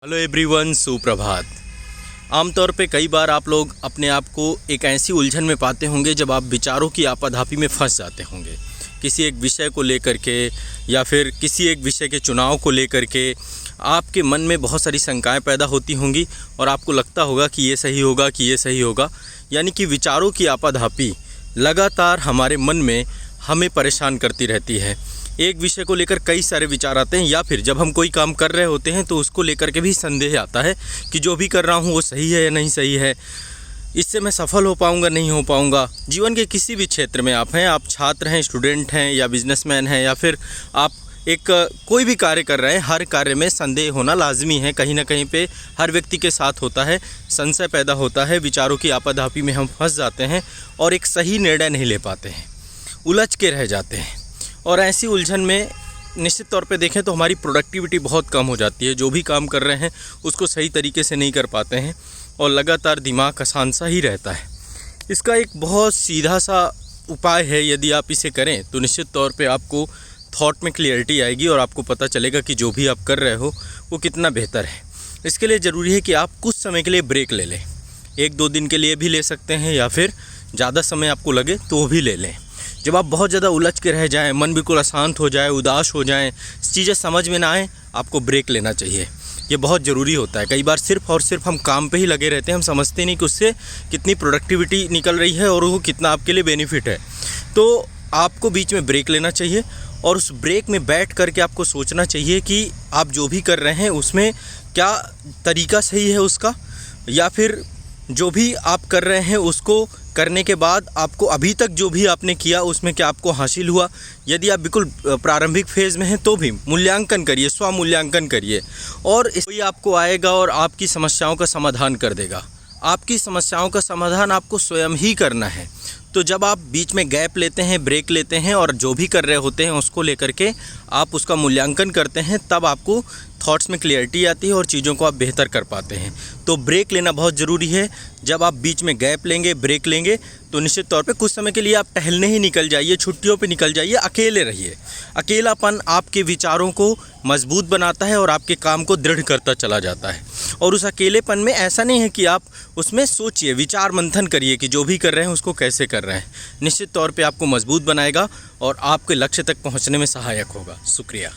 Hello everyone, सुप्रभात। आमतौर पे कई बार आप लोग अपने आप को एक ऐसी उलझन में पाते होंगे जब आप विचारों की आपाधापी में फंस जाते होंगे, किसी एक विषय को लेकर के या फिर किसी एक विषय के चुनाव को लेकर के आपके मन में बहुत सारी शंकाएं पैदा होती होंगी और आपको लगता होगा कि ये सही होगा कि ये सही होगा। यानी कि विचारों की आपाधापी लगातार हमारे मन में हमें परेशान करती रहती है। एक विषय को लेकर कई सारे विचार आते हैं, या फिर जब हम कोई काम कर रहे होते हैं तो उसको लेकर के भी संदेह आता है कि जो भी कर रहा हूँ वो सही है या नहीं सही है, इससे मैं सफल हो पाऊँगा नहीं हो पाऊँगा। जीवन के किसी भी क्षेत्र में आप हैं, आप छात्र हैं, स्टूडेंट हैं या बिजनेसमैन हैं, या फिर आप एक कोई भी कार्य कर रहे हैं, हर कार्य में संदेह होना लाजमी है। कहीं ना कहीं पे हर व्यक्ति के साथ होता है, संशय पैदा होता है, विचारों की आपाधापी में हम फंस जाते हैं और एक सही निर्णय नहीं ले पाते हैं, उलझ के रह जाते हैं। और ऐसी उलझन में निश्चित तौर पे देखें तो हमारी प्रोडक्टिविटी बहुत कम हो जाती है। जो भी काम कर रहे हैं उसको सही तरीके से नहीं कर पाते हैं और लगातार दिमाग अशांत सा ही रहता है। इसका एक बहुत सीधा सा उपाय है, यदि आप इसे करें तो निश्चित तौर पे आपको थॉट में क्लियरिटी आएगी और आपको पता चलेगा कि जो भी आप कर रहे हो वो कितना बेहतर है। इसके लिए ज़रूरी है कि आप कुछ समय के लिए ब्रेक ले लें। 1-2 दिन के लिए भी ले सकते हैं, या फिर ज़्यादा समय आपको लगे तो भी ले लें। जब आप बहुत ज़्यादा उलझ के रह जाएं, मन बिल्कुल अशांत हो जाए, उदास हो जाएं, चीज़ें समझ में ना आए, आपको ब्रेक लेना चाहिए। ये बहुत ज़रूरी होता है। कई बार सिर्फ़ और सिर्फ हम काम पे ही लगे रहते हैं, हम समझते नहीं कि उससे कितनी प्रोडक्टिविटी निकल रही है और वो कितना आपके लिए बेनिफिट है। तो आपको बीच में ब्रेक लेना चाहिए और उस ब्रेक में बैठ करके आपको सोचना चाहिए कि आप जो भी कर रहे हैं उसमें क्या तरीका सही है उसका, या फिर जो भी आप कर रहे हैं उसको करने के बाद आपको अभी तक जो भी आपने किया उसमें क्या आपको हासिल हुआ। यदि आप बिल्कुल प्रारंभिक फेज़ में हैं तो भी मूल्यांकन करिए, स्व मूल्यांकन करिए, और कोई आपको आएगा और आपकी समस्याओं का समाधान कर देगा। आपकी समस्याओं का समाधान आपको स्वयं ही करना है। तो जब आप बीच में गैप लेते हैं, ब्रेक लेते हैं और जो भी कर रहे होते हैं उसको लेकर के आप उसका मूल्यांकन करते हैं, तब आपको थॉट्स में क्लियरिटी आती है और चीज़ों को आप बेहतर कर पाते हैं। तो ब्रेक लेना बहुत ज़रूरी है। जब आप बीच में गैप लेंगे, ब्रेक लेंगे, तो निश्चित तौर पे कुछ समय के लिए आप टहलने ही निकल जाइए, छुट्टियों पे निकल जाइए, अकेले रहिए। अकेलापन आपके विचारों को मजबूत बनाता है और आपके काम को दृढ़ करता चला जाता है। और उस अकेलेपन में ऐसा नहीं है कि आप उसमें सोचिए, विचार मंथन करिए कि जो भी कर रहे हैं उसको कैसे कर रहे हैं। निश्चित तौर पे आपको मजबूत बनाएगा और आपके लक्ष्य तक पहुंचने में सहायक होगा। शुक्रिया।